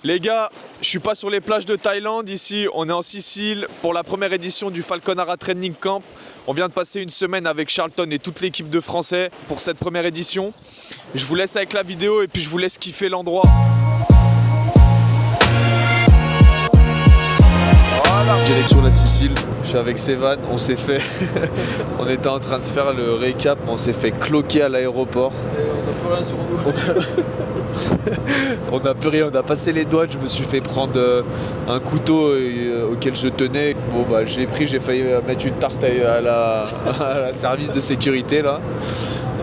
Les gars, je suis pas sur les plages de Thaïlande, ici on est en Sicile pour la première édition du Falconara Training Camp. On vient de passer une semaine avec Charlton et toute l'équipe de Français pour cette première édition. Je vous laisse avec la vidéo et puis je vous laisse kiffer l'endroit. Voilà. Direction la Sicile, je suis avec Sévan, on s'est fait... on était en train de faire le récap, mais on s'est fait cloquer à l'aéroport. On a plus rien sur nous. On n'a plus rien, on a passé les doigts, je me suis fait prendre un couteau auquel je tenais. Bon bah je l'ai pris, j'ai failli mettre une tarte à la service de sécurité là.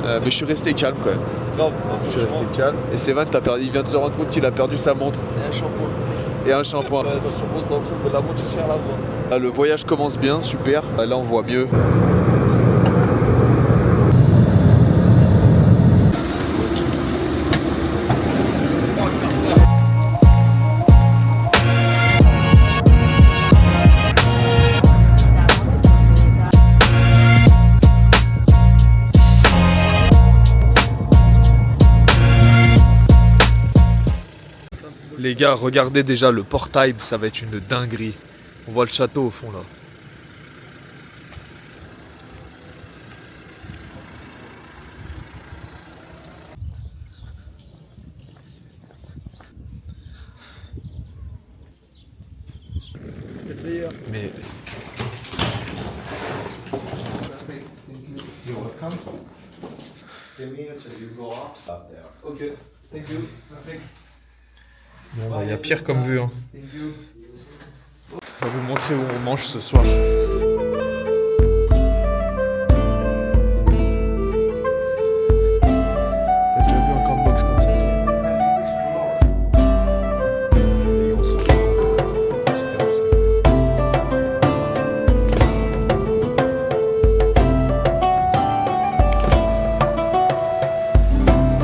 Mais je suis resté calme quand même. Grave. Je suis resté calme. Et Sévan, il vient de se rendre compte qu'il a perdu sa montre. Et un shampoing. Et un shampoing. Ouais, ça shampoing s'en fout, mais la montre est chère là-bas. Là, le voyage commence bien, super. Là on voit mieux. Les gars, regardez déjà le portail, ça va être une dinguerie. On voit le château au fond là. Mais... You're welcome. 10 minutes and you go up, stop there. Okay, thank you. Perfect. Bon, il y a pire comme vue. Hein. Thank you. Je vais vous montrer où on mange ce soir. T'as déjà vu un campbox comme ça? Et on se rend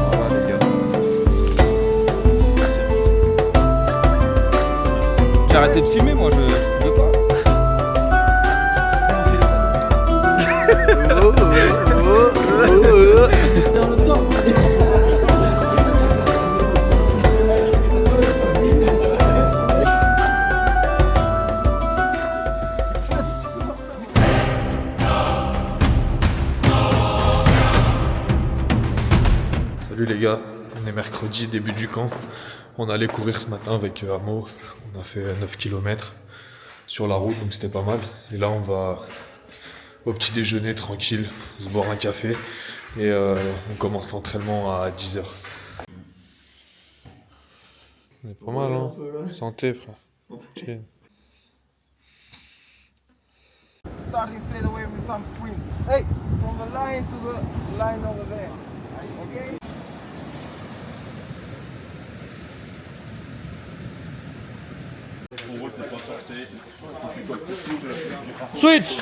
voilà les gars. J'ai arrêté de filmer, moi, je veux pas. On le sort. Salut les gars, on est mercredi, début du camp. On allait courir ce matin avec Amo, on a fait 9 km sur la route, donc c'était pas mal. Et là on va au petit déjeuner tranquille, se boire un café et on commence l'entraînement à 10h. On est pas mal hein, santé frère. Chill. Starting straight away with some sprints. Hey, from the line to the line over there. Okay? Switch.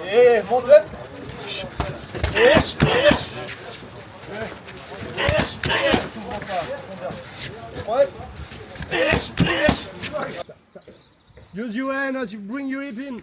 Hey, monte up. Use your hand as you bring your hip in.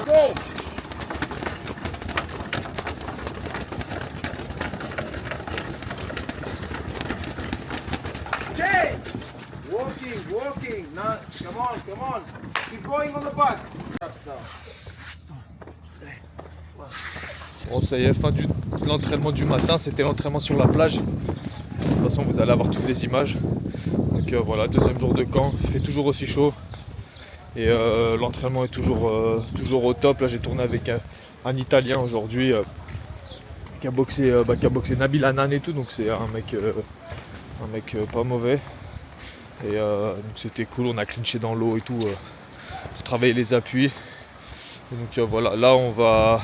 Go! Change! Walking. Now, come on. Keep going on the back. Traps now. Bon ça y est, fin de l'entraînement du matin, c'était l'entraînement sur la plage. De toute façon vous allez avoir toutes les images. Donc voilà, deuxième jour de camp, il fait toujours aussi chaud. Et l'entraînement est toujours au top. Là j'ai tourné avec un Italien aujourd'hui qui a boxé Nabil Hanan et tout, donc c'est un mec pas mauvais. Et donc c'était cool, on a clinché dans l'eau et tout. pour travailler les appuis. Et donc voilà, là on va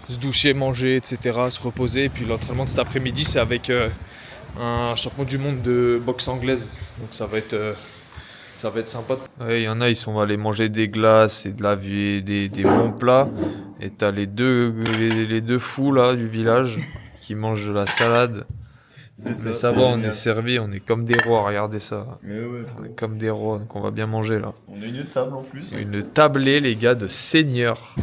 se doucher, manger, etc., se reposer. Et puis l'entraînement de cet après-midi, c'est avec un champion du monde de boxe anglaise. Donc ça va être sympa. Il y en a, ils sont allés manger des glaces et des bons plats. Et t'as les deux fous là du village qui mangent de la salade. Mais ça va, on est servi, on est comme des rois, regardez ça. Mais ouais, On est comme des rois, donc on va bien manger là. on a une table en plus. Une tablée, les gars, de seigneur.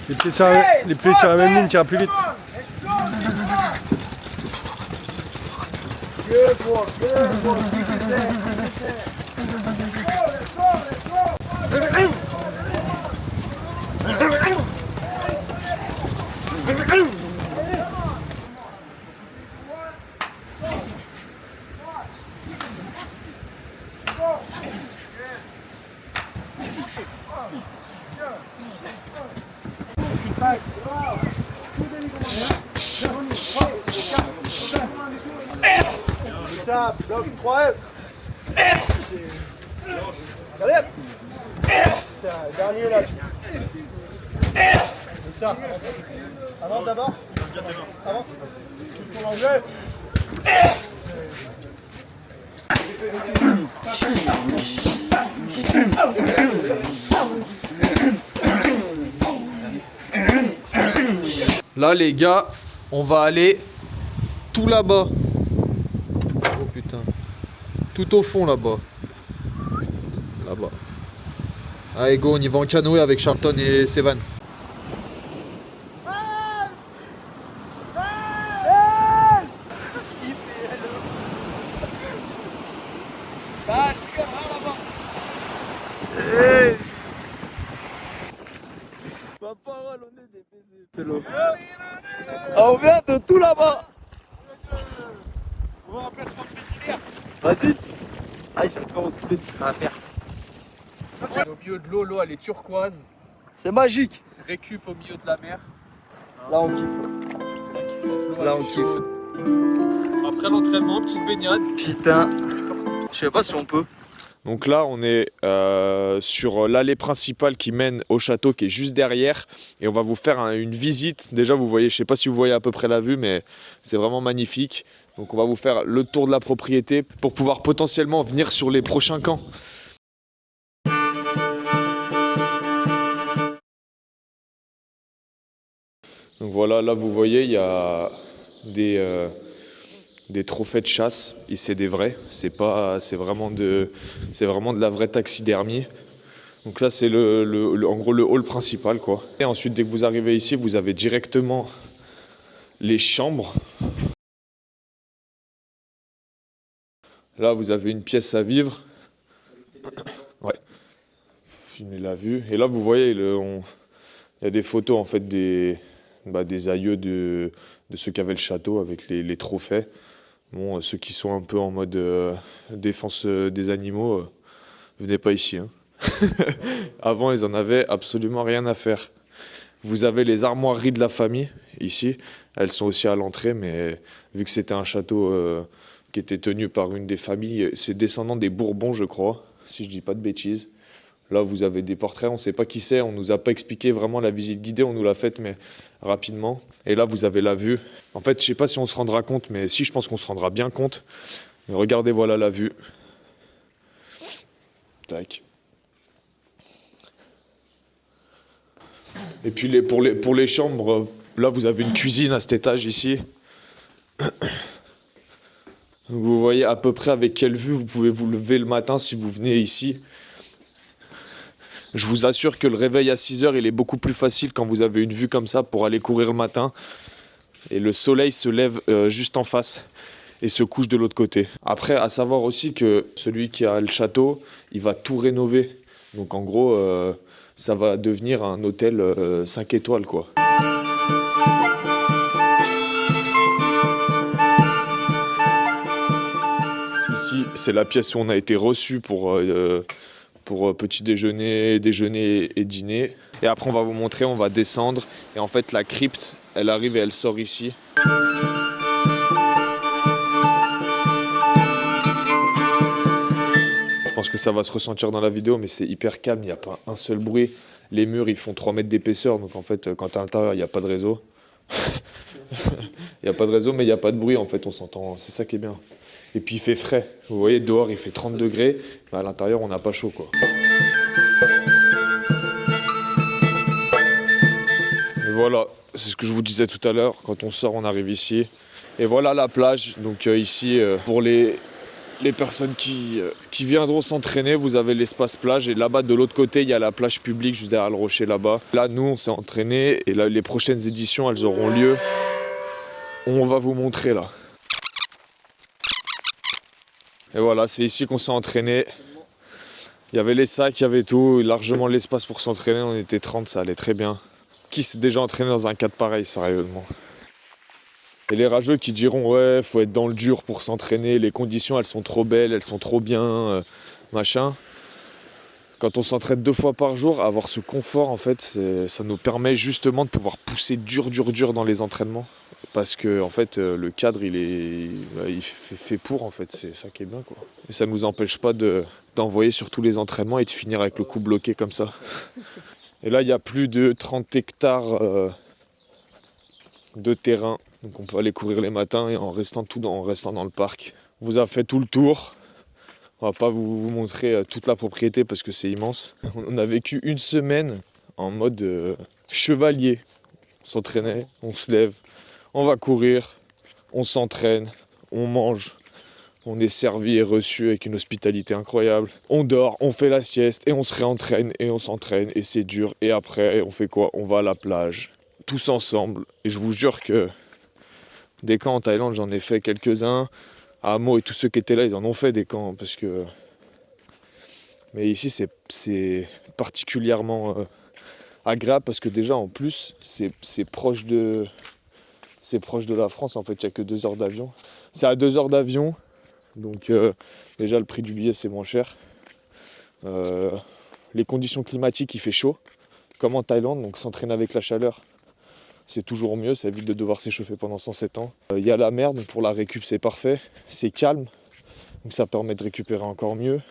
Les pieds sur la même ligne, tu iras plus vite. Ça, bloc 3F. Allez hop. Dernier là. Donc ça, avance d'abord. Avance. Tu tournes l'anglais. Là, les gars, on va aller tout là-bas. Oh putain. Tout au fond là-bas. Là-bas. Allez, go, on y va en canoë avec Charlton et Sevan. Ma parole, on est des baisers. On vient de tout là-bas. Vas-y. Ah, j'ai encore reculé, ça va faire. Au milieu de l'eau, l'eau elle est turquoise. C'est magique. Récup au milieu de la mer. Là, on kiffe. Là, on kiffe. Après l'entraînement, petite baignade. Putain. Je sais pas si on peut. Donc là, on est sur l'allée principale qui mène au château qui est juste derrière. Et on va vous faire une visite. Déjà, vous voyez, je ne sais pas si vous voyez à peu près la vue, mais c'est vraiment magnifique. Donc on va vous faire le tour de la propriété pour pouvoir potentiellement venir sur les prochains camps. Donc voilà, là vous voyez, il y a des trophées de chasse, et c'est des vrais, c'est vraiment de la vraie taxidermie. Donc là c'est en gros le hall principal quoi. Et ensuite dès que vous arrivez ici, vous avez directement les chambres. Là vous avez une pièce à vivre. Ouais. Filmez la vue. Et là vous voyez, il y a des photos en fait des aïeux de ceux qui avaient le château avec les trophées. Bon, ceux qui sont un peu en mode défense des animaux, venez pas ici. Hein. Avant, ils en avaient absolument rien à faire. Vous avez les armoiries de la famille, ici. Elles sont aussi à l'entrée, mais vu que c'était un château qui était tenu par une des familles, c'est descendant des Bourbons, je crois, si je dis pas de bêtises. Là, vous avez des portraits, on ne sait pas qui c'est, on ne nous a pas expliqué vraiment la visite guidée, on nous l'a faite, mais rapidement. Et là, vous avez la vue. En fait, je ne sais pas si on se rendra compte, mais si, je pense qu'on se rendra bien compte. Mais regardez, voilà la vue. Tac. Et puis pour les chambres, là, vous avez une cuisine à cet étage ici. Vous voyez à peu près avec quelle vue vous pouvez vous lever le matin si vous venez ici. Je vous assure que le réveil à 6h, il est beaucoup plus facile quand vous avez une vue comme ça pour aller courir le matin. Et le soleil se lève juste en face et se couche de l'autre côté. Après, à savoir aussi que celui qui a le château, il va tout rénover. Donc en gros, ça va devenir un hôtel 5 étoiles, quoi. Ici, c'est la pièce où on a été reçu pour petit déjeuner et dîner. Et après on va vous montrer, on va descendre. Et en fait la crypte, elle arrive et elle sort ici. Je pense que ça va se ressentir dans la vidéo, mais c'est hyper calme, il n'y a pas un seul bruit. Les murs ils font 3 mètres d'épaisseur, donc en fait quand t'es à l'intérieur il n'y a pas de réseau. Il n'y a pas de réseau mais il n'y a pas de bruit en fait, on s'entend, c'est ça qui est bien. Et puis il fait frais, vous voyez dehors il fait 30 degrés, mais à l'intérieur on n'a pas chaud quoi. Et voilà, c'est ce que je vous disais tout à l'heure, quand on sort on arrive ici. Et voilà la plage, donc ici pour les personnes qui viendront s'entraîner, vous avez l'espace plage et là-bas de l'autre côté il y a la plage publique juste derrière le rocher là-bas. Là nous on s'est entraîné et là les prochaines éditions elles auront lieu. On va vous montrer là. Et voilà, c'est ici qu'on s'est entraîné. Il y avait les sacs, il y avait tout, largement l'espace pour s'entraîner, on était 30, ça allait très bien. Qui s'est déjà entraîné dans un cadre pareil, sérieusement? Et les rageux qui diront ouais, faut être dans le dur pour s'entraîner, les conditions elles sont trop belles, elles sont trop bien, machin. Quand on s'entraîne 2 fois par jour, avoir ce confort en fait, ça nous permet justement de pouvoir pousser dur dans les entraînements. Parce que en fait le cadre il fait pour en fait, c'est ça qui est bien quoi. Et ça nous empêche pas d'envoyer sur tous les entraînements et de finir avec le cou bloqué comme ça. Et là il y a plus de 30 hectares de terrain, donc on peut aller courir les matins et en restant dans le parc. On vous a fait tout le tour, on va pas vous montrer toute la propriété parce que c'est immense. On a vécu une semaine en mode chevalier, on s'entraînait, on se lève, on va courir, on s'entraîne, on mange, on est servi et reçu avec une hospitalité incroyable. On dort, on fait la sieste et on se réentraîne et on s'entraîne et c'est dur. Et après on fait quoi? On va à la plage. Tous ensemble, et je vous jure que des camps en Thaïlande, j'en ai fait quelques-uns. À Hamo et tous ceux qui étaient là, ils en ont fait des camps, parce que... Mais ici, c'est particulièrement agréable, parce que déjà, en plus, c'est proche de la France, en fait, il n'y a que 2 heures d'avion. C'est à 2 heures d'avion, donc déjà, le prix du billet, c'est moins cher. Les conditions climatiques, il fait chaud, comme en Thaïlande, donc s'entraîner avec la chaleur, c'est toujours mieux, ça évite de devoir s'échauffer pendant 107 ans. Il y a la mer, donc pour la récup c'est parfait, c'est calme, donc ça permet de récupérer encore mieux.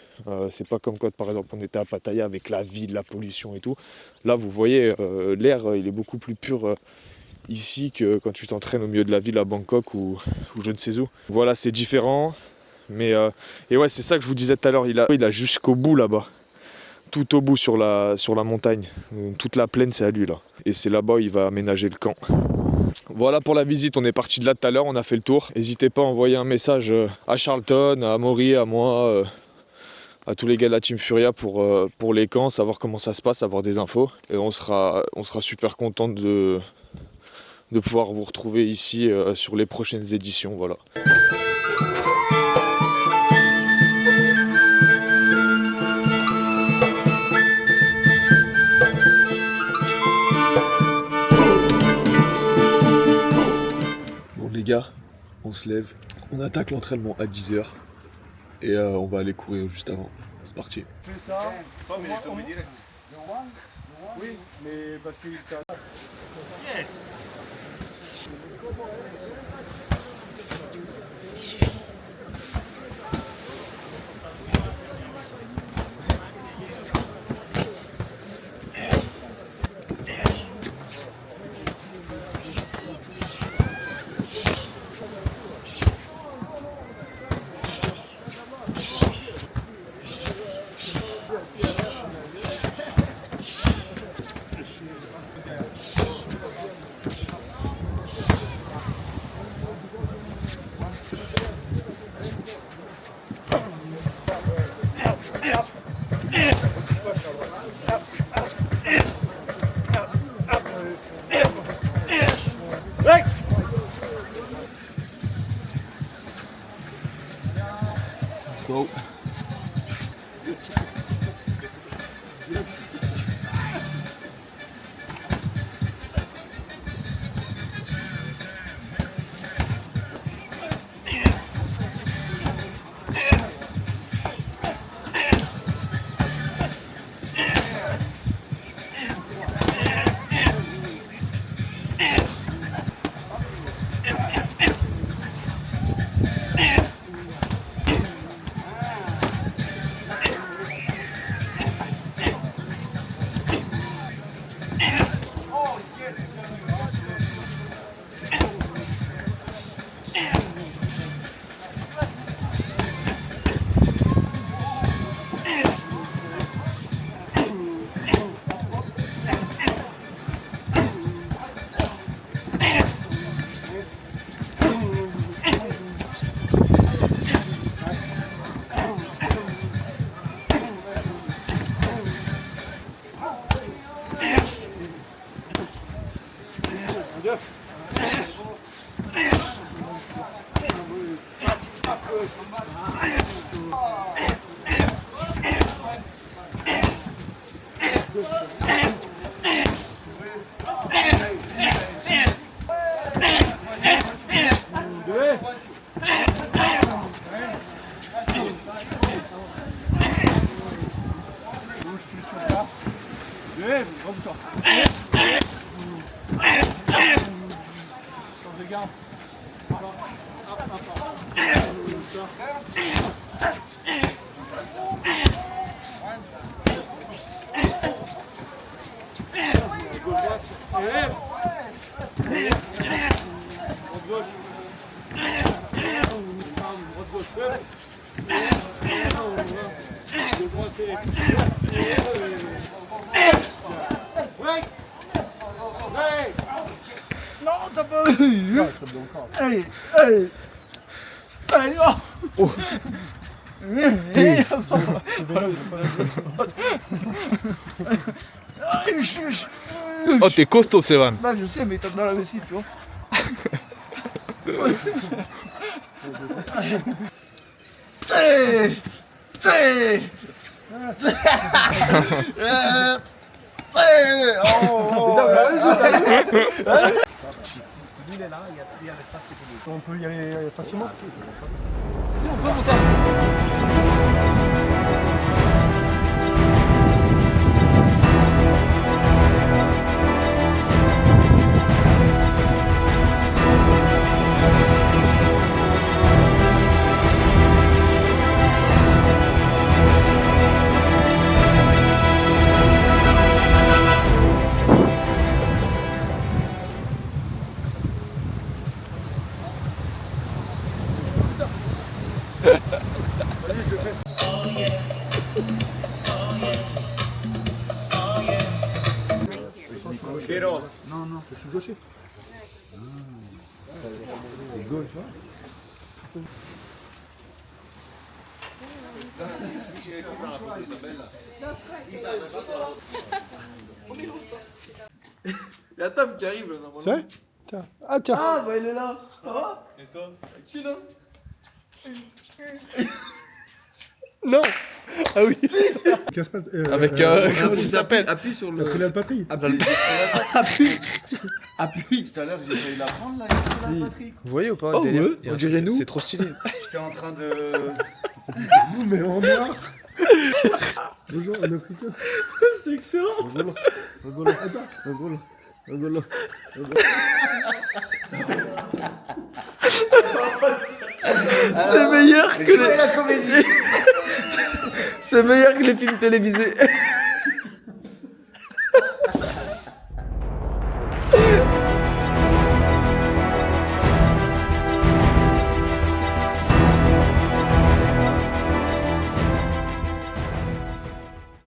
C'est pas comme quand par exemple on était à Pattaya avec la ville, la pollution et tout. Là vous voyez, l'air il est beaucoup plus pur ici que quand tu t'entraînes au milieu de la ville à Bangkok ou je ne sais où. Voilà, c'est différent, mais et ouais c'est ça que je vous disais tout à l'heure, il a jusqu'au bout là-bas. Tout au bout sur la montagne. Toute la plaine, c'est à lui là. Et c'est là-bas où il va aménager le camp. Voilà pour la visite, on est parti de là tout à l'heure, on a fait le tour. N'hésitez pas à envoyer un message à Charlton, à Maury, à moi, à tous les gars de la Team Furia pour les camps, savoir comment ça se passe, avoir des infos. Et on sera super content de pouvoir vous retrouver ici sur les prochaines éditions. Voilà. Les gars, on se lève, on attaque l'entraînement à 10h et on va aller courir juste avant. C'est parti. Fais ça. Oui, mais parce que... go. Non, t'as pas vu. Hey, hey. Hey, oh. Oh, t'es costaud, Sévan. Bah, je sais, mais il tape dans la vessie, tu vois. T'sais, t'sais, Il est là, il y a l'espace qui est tout. on peut y aller facilement. Non, non, je suis gaucher. Je suis gauche, tu vois. Il y a Tom qui arrive là, normalement. C'est vrai? Tiens. Ah, tiens. Ah, bah il est là. Ça va? Et toi? Chill, hein? Non. Ah oui. Casse pas. Avec comment il s'appelle? Appuie sur le. Appuie la patrie. Appuie. Tout à l'heure, j'ai failli la prendre là, il y a la batterie. Vous voyez ou pas? Oh, derrière, ouais, il y a on un dirait truc, nous. C'est trop stylé. J'étais en train de. Nous, mais en noir. Bonjour, un Africain. C'est excellent. Rigolo. Rigolo. Attends. Rigolo. Rigolo. C'est meilleur que Jouez les... la comédie. C'est meilleur que les films télévisés.